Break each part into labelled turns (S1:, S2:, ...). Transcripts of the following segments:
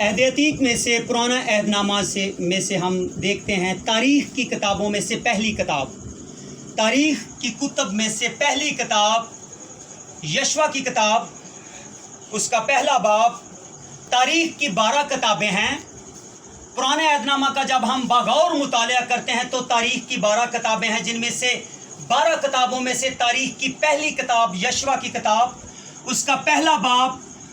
S1: عہد عتیق میں سے پرانا عہد نامہ میں سے ہم دیکھتے ہیں تاریخ کی کتابوں میں سے پہلی کتاب، تاریخ کی کتب میں سے پہلی کتاب یشوع کی کتاب، اس کا پہلا باب۔ تاریخ کی 12 کتابیں ہیں۔ پرانے عہد نامہ کا جب ہم بغور مطالعہ کرتے ہیں تو تاریخ کی 12 کتابیں ہیں، جن میں سے 12 کتابوں میں سے تاریخ کی پہلی کتاب یشوع کی کتاب، اس کا پہلا باب،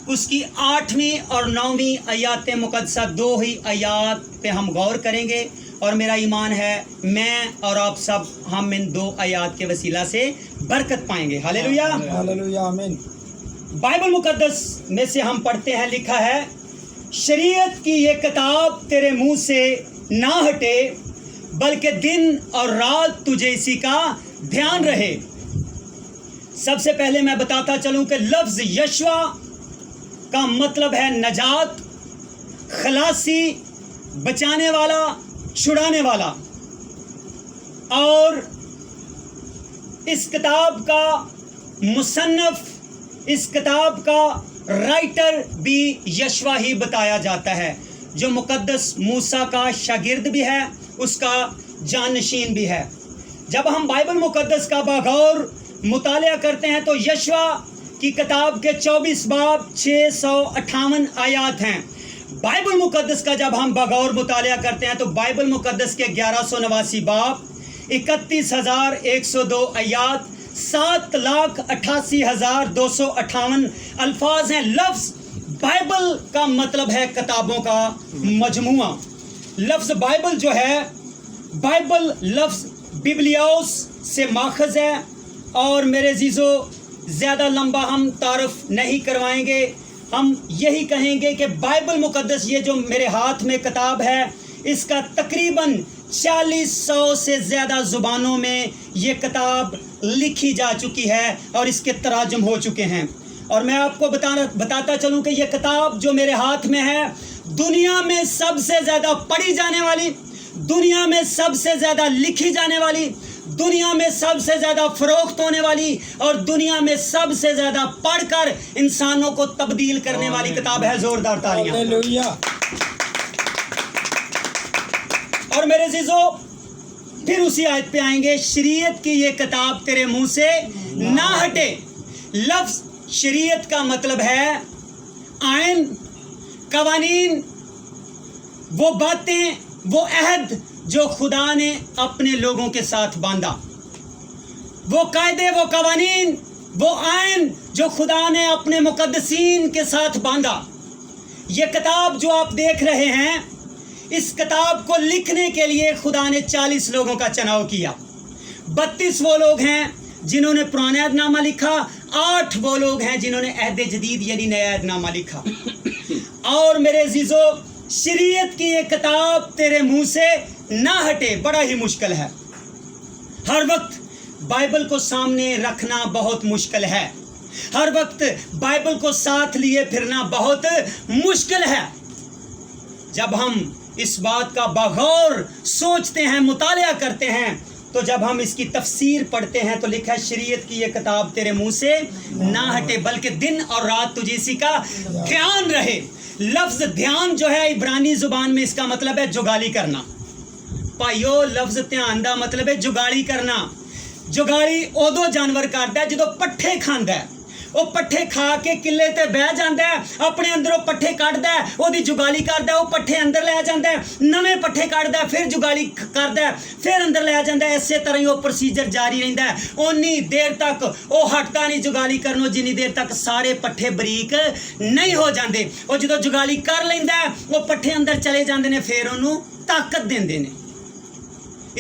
S1: اس کی 8ویں اور 9ویں آیات مقدسہ، 2 ہی آیات پہ ہم غور کریں گے، اور میرا ایمان ہے میں اور آپ سب ہم ان 2 آیات کے وسیلہ سے برکت پائیں گے۔ ہاللیلویہ،
S2: ہاللیلویہ، آمین۔
S1: بائبل مقدس میں سے ہم پڑھتے ہیں، لکھا ہے شریعت کی یہ کتاب تیرے منہ سے نہ ہٹے، بلکہ دن اور رات تجھے اسی کا دھیان رہے۔ سب سے پہلے میں بتاتا چلوں کہ لفظ یشوع کا مطلب ہے نجات، خلاصی، بچانے والا، چھڑانے والا، اور اس کتاب کا مصنف، اس کتاب کا رائٹر بھی یشوع ہی بتایا جاتا ہے، جو مقدس موسیٰ کا شاگرد بھی ہے، اس کا جانشین بھی ہے۔ جب ہم بائبل مقدس کا بغور مطالعہ کرتے ہیں تو یشوع کی کتاب کے 24 باب 658 آیات ہیں۔ بائبل مقدس کا جب ہم بغور مطالعہ کرتے ہیں تو بائبل مقدس کے 1189 باب، 31,102 آیات، 7,88,258 الفاظ ہیں۔ لفظ بائبل کا مطلب ہے کتابوں کا مجموعہ۔ لفظ بائبل جو ہے، بائبل لفظ بیبلیوس سے ماخذ ہے، اور میرے عزیزو زیادہ لمبا ہم تعارف نہیں کروائیں گے، ہم یہی کہیں گے کہ بائبل مقدس، یہ جو میرے ہاتھ میں کتاب ہے، اس کا تقریباً 400 سے زیادہ زبانوں میں یہ کتاب لکھی جا چکی ہے اور اس کے تراجم ہو چکے ہیں۔ اور میں آپ کو بتاتا چلوں کہ یہ کتاب جو میرے ہاتھ میں ہے، دنیا میں سب سے زیادہ پڑھی جانے والی، دنیا میں سب سے زیادہ لکھی جانے والی، دنیا میں سب سے زیادہ فروخت ہونے والی، اور دنیا میں سب سے زیادہ پڑھ کر انسانوں کو تبدیل کرنے والی کتاب ہے۔ زوردار تالیاں۔
S2: ہاللیلویہ۔
S1: اور میرے عزیزو پھر اسی آیت پہ آئیں گے، شریعت کی یہ کتاب تیرے منہ سے نہ ہٹے۔ لفظ شریعت کا مطلب ہے آئین، قوانین، وہ باتیں، وہ عہد جو خدا نے اپنے لوگوں کے ساتھ باندھا، وہ قاعدے، وہ قوانین، وہ آئین جو خدا نے اپنے مقدسین کے ساتھ باندھا۔ یہ کتاب جو آپ دیکھ رہے ہیں، اس کتاب کو لکھنے کے لیے خدا نے 40 لوگوں کا چناؤ کیا۔ 32 وہ لوگ ہیں جنہوں نے پرانا عہد نامہ لکھا، 8 وہ لوگ ہیں جنہوں نے عہد جدید یعنی نیا عہد نامہ لکھا۔ اور میرے عزیزو، شریعت کی یہ کتاب تیرے منہ سے نہ ہٹے بڑا ہی مشکل ہے۔ ہر وقت بائبل کو سامنے رکھنا بہت مشکل ہے، ہر وقت بائبل کو ساتھ لیے پھرنا بہت مشکل ہے۔ جب ہم اس بات کا بغور سوچتے ہیں، مطالعہ کرتے ہیں، تو جب ہم اس کی تفسیر پڑھتے ہیں تو لکھا ہے شریعت کی یہ کتاب تیرے منہ سے نہ ہٹے، بلکہ دن اور رات تجھے اسی کا دھیان رہے۔ لفظ دھیان جو ہے عبرانی زبان میں اس کا مطلب ہے جگالی کرنا۔ پائیو، لفظ دھیان دا مطلب ہے جگالی کرنا۔ جگالی ادو جانور کرتا ہے جدو پٹھے کھاندا ہے، وہ پٹھے کھا کے قلعے تے بہ جاندا ہے، اپنے اندروں پٹھے کڈدا ہے، وہ جگالی کردا ہے، وہ پٹھے اندر لے جاندا ہے، نویں پٹھے کڈدا ہے، پھر جگالی کردا ہے، پھر اندر لے جاندا ہے۔ اسی طرح ہی وہ پروسیجر جاری رہندا ہے، اونی دیر تک وہ ہٹتا نہیں جگالی کرنوں جنی دیر تک سارے پٹھے بریک نہیں ہو جاندے۔ وہ جدو جگالی کر لیندا ہے، وہ پٹھے اندر چلے جاندے نے، پھر انہوں طاقت دیندے نے۔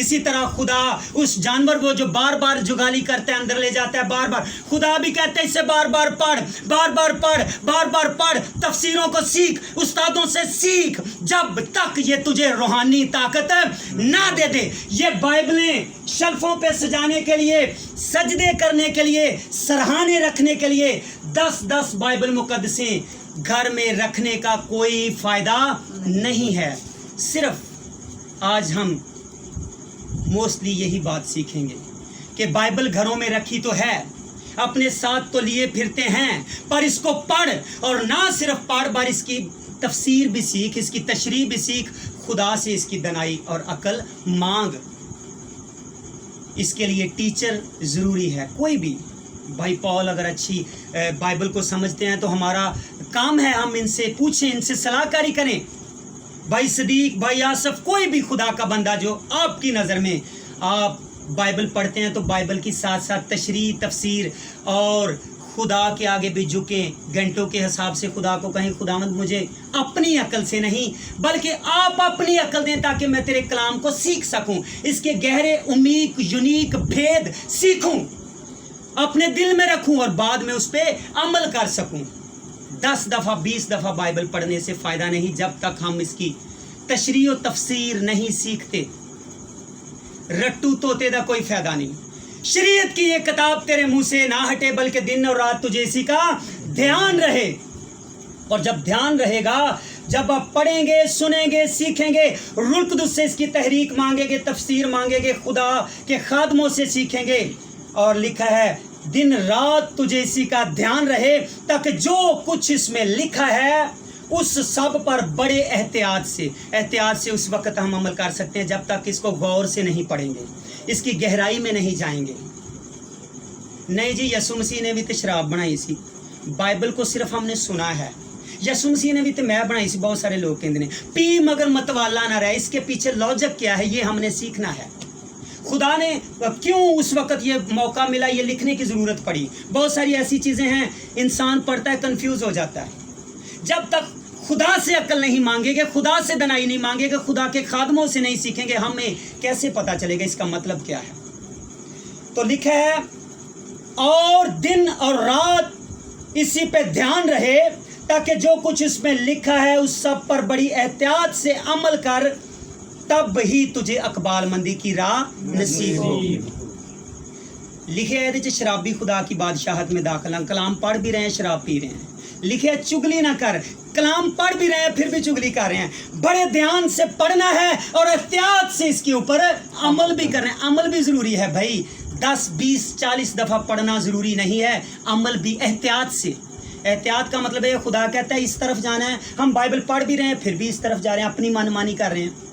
S1: اسی طرح خدا اس جانور وہ جو بار بار جگالی کرتا ہے، اندر لے جاتا ہے، بار بار خدا بھی کہتا ہے اسے بار بار پڑھ، بار بار پڑھ، بار بار پڑھ، تفسیروں کو سیکھ، استادوں سے سیکھ، جب تک یہ تجھے روحانی طاقت نہ دے دے۔ یہ بائبلیں شلفوں پہ سجانے کے لیے، سجدے کرنے کے لیے، سرہانے رکھنے کے لیے 10 بائبل مقدسیں گھر میں رکھنے کا کوئی فائدہ نہیں ہے۔ صرف آج ہم موسٹلی یہی بات سیکھیں گے کہ بائبل گھروں میں رکھی تو ہے، اپنے ساتھ تو لیے پھرتے ہیں، پر اس کو پڑھ، اور نہ صرف پڑھ بار اس کی तफसीर भी सीख, इसकी तशरीह भी सीख, खुदा से इसकी दनाई और अकल मांग। इसके लिए टीचर ज़रूरी है। कोई भी भाई पॉल अगर अच्छी बाइबल को समझते हैं तो हमारा काम है हम इनसे पूछें, इनसे सलाहकारी करें। भाई सदीक, भाई आसफ, कोई भी खुदा का बंदा जो आपकी नज़र में आप बाइबल पढ़ते हैं तो बाइबल की साथ साथ तशरीह, तफसीर और खुदा के आगे भी झुकें, घंटों के हिसाब से खुदा को कहें खुदावंद मुझे अपनी अकल से नहीं बल्कि आप अपनी अकल दें ताकि मैं तेरे कलाम को सीख सकूं, इसके गहरे उमीक यूनिक भेद सीखूं, अपने दिल में रखूं और बाद में उस पर अमल कर सकूं। 10 दफ़ा 20 दफ़ा बाइबल पढ़ने से फ़ायदा नहीं जब तक हम इसकी तशरीह और तफसीर नहीं सीखते। रट्टू तोते दा कोई फ़ायदा नहीं। शरीयत की ये किताब तेरे मुंह से ना हटे बल्कि दिन और रात तुझे इसी का ध्यान रहे। और जब ध्यान रहेगा, जब आप पढ़ेंगे, सुनेंगे, सीखेंगे, रुल्क दुस से इसकी तहरीक मांगेंगे, तफसीर मांगेंगे, खुदा के खादमों से सीखेंगे। और लिखा है दिन रात तुझे इसी का ध्यान रहे ताकि जो कुछ इसमें लिखा है उस सब पर बड़े एहतियात से उस वक्त हम अमल कर सकते हैं जब तक इसको गौर से नहीं पढ़ेंगे, इसकी गहराई में नहीं जाएंगे। नहीं जी, यसु मसीह ने भी तो शराब बनाई सी, बाइबल को सिर्फ हमने सुना है। यसु मसीह ने भी तो मैं बनाई सी, बहुत सारे लोग कहते हैं पी मगर मतवाला ना रहे। इसके पीछे लॉजिक क्या है ये हमने सीखना है। खुदा ने क्यों उस वक्त ये मौका मिला, ये लिखने की ज़रूरत पड़ी। बहुत सारी ऐसी चीज़ें हैं इंसान पढ़ता है कंफ्यूज हो जाता है। जब तक खुदा से अकल नहीं मांगेंगे, खुदा से दनाई नहीं मांगेंगे, खुदा के खादमों से नहीं सीखेंगे, हमें कैसे पता चलेगा इसका मतलब क्या है। तो लिखा है और दिन और रात इसी पे ध्यान रहे ताकि जो कुछ इसमें लिखा है उस सब पर बड़ी एहतियात से अमल कर, तब ही तुझे अकबालमंदी की राह नसीब होगी। लिखे है शराबी खुदा की बादशाहत में दाखिल, कलाम पढ़ भी रहे हैं, शराब पी रहे हैं। लिखे चुगली ना कर, कलाम पढ़ भी रहे हैं फिर भी चुगली कर रहे हैं। बड़े ध्यान से पढ़ना है और एहतियात से इसके ऊपर अमल भी कर रहे हैं। अमल भी ज़रूरी है भाई, 10 20 40 दफ़ा पढ़ना ज़रूरी नहीं है, अमल भी एहतियात से। एहतियात का मतलब है खुदा कहता है इस तरफ जाना है, हम बाइबल पढ़ भी रहे हैं फिर भी इस तरफ जा रहे हैं, अपनी मनमानी कर रहे हैं।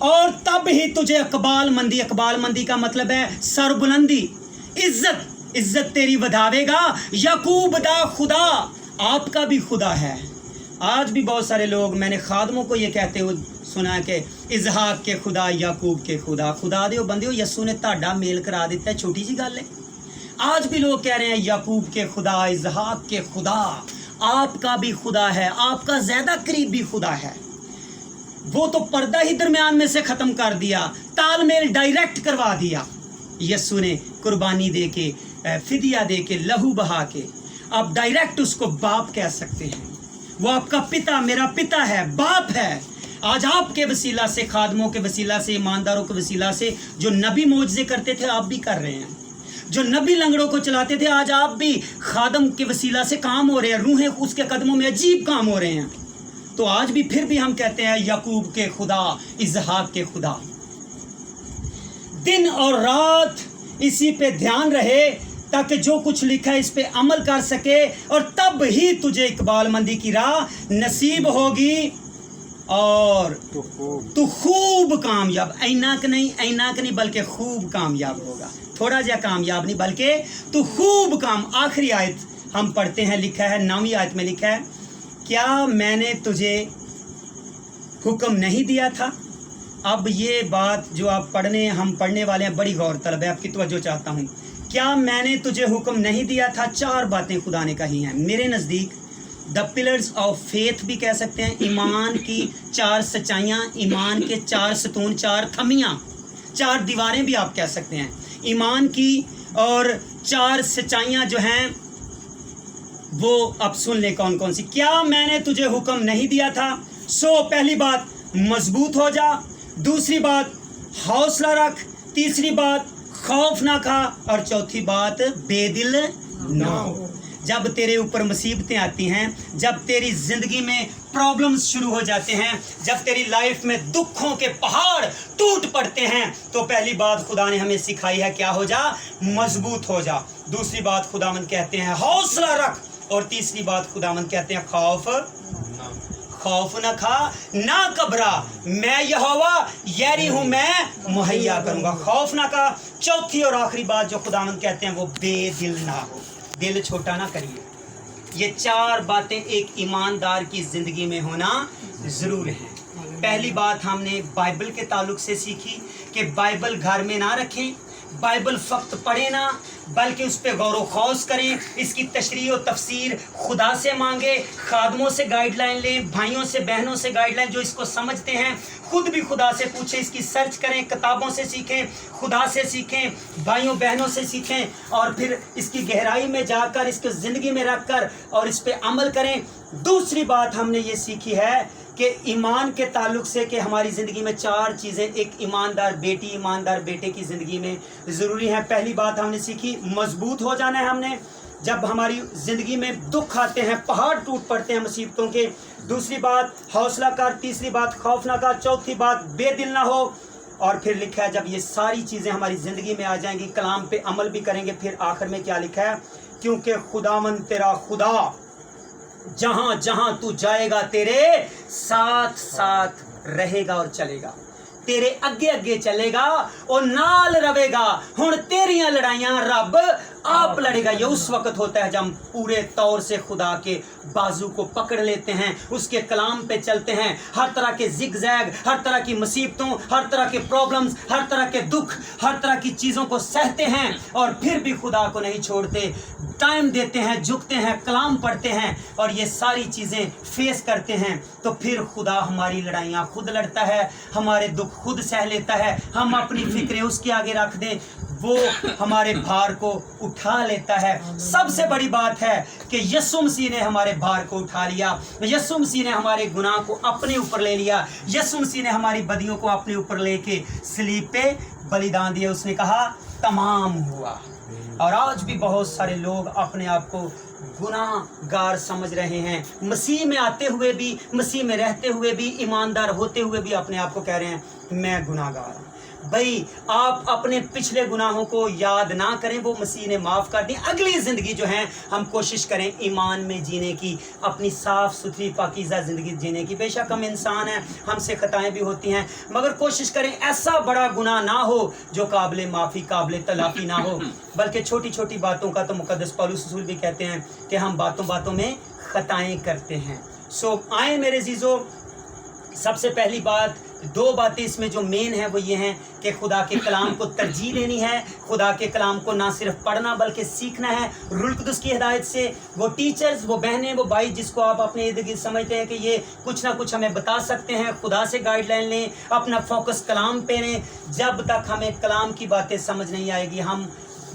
S1: और तब ही तुझे अकबालमंदी का मतलब है सरबुलंदी, इज्जत तेरी बढ़ावेगा। याकूब दा खुदा आपका भी खुदा है। आज भी बहुत सारे लोग, मैंने खादमों को ये कहते हुए सुना कि इजहाक के खुदा, याकूब के खुदा दे बंदे हो, यस्सू ने ताड़ा मेल करा दिता है, छोटी सी गल है। आज भी लोग कह रहे हैं याकूब के खुदा, इजहाक के खुदा, आपका भी खुदा है, आपका ज़्यादा करीबी खुदा है। वो तो पर्दा ही दरमियान में से ख़त्म कर दिया, तालमेल डायरेक्ट करवा दिया। यस्सू ने कुर्बानी दे के, फिदिया दे के, लहू बहा के आप डायरेक्ट उसको बाप कह सकते हैं। वो आपका पिता, मेरा पिता है, बाप है। आज आपके वसीला से, खादमों के वसीला से, ईमानदारों के वसीला से जो नबी मोजज़े करते थे आप भी कर रहे हैं, जो नबी लंगड़ों को चलाते थे आज आप भी खादम के वसीला से काम हो रहे हैं, रूहें उसके कदमों में अजीब काम हो रहे हैं। तो आज भी फिर भी हम कहते हैं याकूब के खुदा, इजहाक के खुदा। दिन और रात इसी पे ध्यान रहे ताकि जो कुछ लिखा है इस पे अमल कर सके, और तब ही तुझे इकबालमंदी की राह नसीब होगी और तू खूब कामयाब, ऐनाक नहीं बल्कि खूब कामयाब होगा। थोड़ा जा कामयाब नहीं बल्कि तू खूब काम। आखिरी आयत हम पढ़ते हैं, लिखा है 9वीं आयत में लिखा है, क्या मैंने तुझे हुक्म नहीं दिया था। अब ये बात जो आप हम पढ़ने वाले हैं बड़ी गौर तलब है, आपकी तवज्जो चाहता हूँ। क्या मैंने तुझे हुक्म नहीं दिया था। 4 बातें खुदा ने कही हैं मेरे नज़दीक, द पिलर्स ऑफ फेथ भी कह सकते हैं, ईमान की 4 सच्चाइयाँ, ईमान के 4 सतून, 4 खमियाँ, 4 दीवारें भी आप कह सकते हैं ईमान की। और 4 सच्चाइयाँ जो हैं वो अब सुन ले कौन कौन सी। क्या मैंने तुझे हुक्म नहीं दिया था। पहली बात मजबूत हो जा, दूसरी बात हौसला रख, तीसरी बात खौफ ना खा, और चौथी बात बेदिल ना हो। जब तेरे ऊपर मुसीबतें आती हैं, जब तेरी ज़िंदगी में प्रॉब्लम्स शुरू हो जाते हैं, जब तेरी लाइफ में दुखों के पहाड़ टूट पड़ते हैं, तो पहली बात खुदा ने हमें सिखाई है क्या हो जा, मजबूत हो जा। दूसरी बात खुदावंद कहते हैं हौसला रख, और तीसरी बात खुदावंद कहते हैं खौफ खौफ न खा ना घबरा, मैं यहोवा यरी हूं, मैं मुहैया करूंगा। खौफ ना खा। चौथी और आखिरी बात जो खुदावंद कहते हैं वो बेदिल ना हो, दिल छोटा ना करिए। ये 4 बातें एक ईमानदार की जिंदगी में होना जरूर है। पहली बात हमने बाइबल के ताल्लुक से सीखी कि बाइबल घर में ना रखें, बाइबल फक्त पढ़े ना बल्कि उस पर गौर व खौस करें, इसकी तशरीह और तफसीर खुदा से मांगे, खादमों से गाइडलाइन लें, भाइयों से बहनों से गाइडलाइन जो इसको समझते हैं, खुद भी खुदा से पूछें, इसकी सर्च करें, किताबों से सीखें, खुदा से सीखें, भाइयों बहनों से सीखें और फिर इसकी गहराई में जाकर इसको ज़िंदगी में रख कर और इस पर अमल करें। दूसरी बात हमने ये सीखी है कि ईमान के ताल्लुक से कि हमारी ज़िंदगी में 4 चीज़ें एक ईमानदार बेटी ईमानदार बेटे की ज़िंदगी में ज़रूरी हैं। पहली बात हमने सीखी मजबूत हो जाना है हमने, जब हमारी ज़िंदगी में दुख आते हैं, पहाड़ टूट पड़ते हैं मुसीबतों के। दूसरी बात हौसला कर, तीसरी बात खौफ ना कर, चौथी बात बेदिल ना हो। और फिर लिखा है जब ये सारी चीज़ें हमारी ज़िंदगी में आ जाएंगी, कलाम पे अमल भी करेंगे, फिर आखिर में क्या लिखा है, क्योंकि खुदावंद तेरा खुदा जहां जहां तू जाएगा तेरे साथ साथ रहेगा और चलेगा, तेरे अगे अगे चलेगा और नाल रवेगा। हुण तेरियां लड़ाइयां रब आप लड़ेगा। ये उस वक्त होता है जब हम पूरे तौर से खुदा के बाजू को पकड़ लेते हैं, उसके कलाम पे चलते हैं, हर तरह के जिगजैग, हर तरह की मुसीबतों, हर तरह के प्रॉब्लम्स, हर तरह के दुख, हर तरह की चीज़ों को सहते हैं और फिर भी खुदा को नहीं छोड़ते, टाइम देते हैं, झुकते हैं, कलाम पढ़ते हैं और ये सारी चीज़ें फेस करते हैं। तो फिर खुदा हमारी लड़ाइयाँ खुद लड़ता है, हमारे दुख खुद सह लेता है। हम अपनी फिक्रें उसके आगे रख दें, वो हमारे भार को उठा लेता है। सबसे बड़ी बात है कि यीशु मसीह ने हमारे भार को उठा लिया, यीशु मसीह ने हमारे गुनाह को अपने ऊपर ले लिया, यीशु मसीह ने हमारी बदियों को अपने ऊपर लेके सलीब पे बलिदान दिया। उसने कहा तमाम हुआ। और आज भी बहुत सारे लोग अपने आप को गुनाहगार समझ रहे हैं, मसीह में आते हुए भी, मसीह में रहते हुए भी, ईमानदार होते हुए भी अपने आप को कह रहे हैं मैं गुनाहगार हूँ। भाई आप अपने पिछले गुनाहों को याद ना करें, वो मसीह ने माफ़ कर दी। अगली ज़िंदगी जो है हम कोशिश करें ईमान में जीने की, अपनी साफ़ सुथरी पाकीज़ा ज़िंदगी जीने की। बेशक हम इंसान हैं, हमसे खताएं भी होती हैं, मगर कोशिश करें ऐसा बड़ा गुनाह ना हो जो काबिल माफ़ी काबिल तलाफ़ी ना हो, बल्कि छोटी छोटी बातों का तो मुक़द्दस पौलुस रसूल भी कहते हैं कि हम बातों बातों में खताएँ करते हैं। सो आए मेरे जीजो, सबसे पहली बात, 2 बातें इसमें जो मेन है वो ये हैं कि खुदा के कलाम को तरजीह देनी है, खुदा के कलाम को ना सिर्फ पढ़ना बल्कि सीखना है रूह कुदस की हिदायत से। वो टीचर्स, वो बहनें, वो भाई जिसको आप अपने इर्द गिर्द समझते हैं कि ये कुछ ना कुछ हमें बता सकते हैं, खुदा से गाइडलाइन लें, अपना फोकस कलाम पे लें। जब तक हमें कलाम की बातें समझ नहीं आएगी हम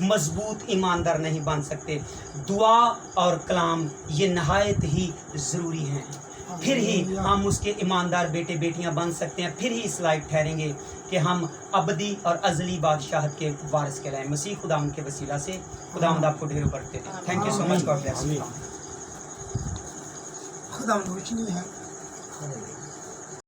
S1: मजबूत ईमानदार नहीं बन सकते। दुआ और कलाम ये नहायत ही ज़रूरी हैं, फिर ही हम उसके ईमानदार बेटे बेटियां बन सकते हैं, फिर ही इस लायक ठहरेंगे कि हम अबदी और अजली बादशाहत के वारिस कहलाएं। मसीह खुदावंद के वसीला से खुदावंद आपको ढेर बरकत दे। Thank you so much, God bless you.
S2: खुदावंद रोशनी है।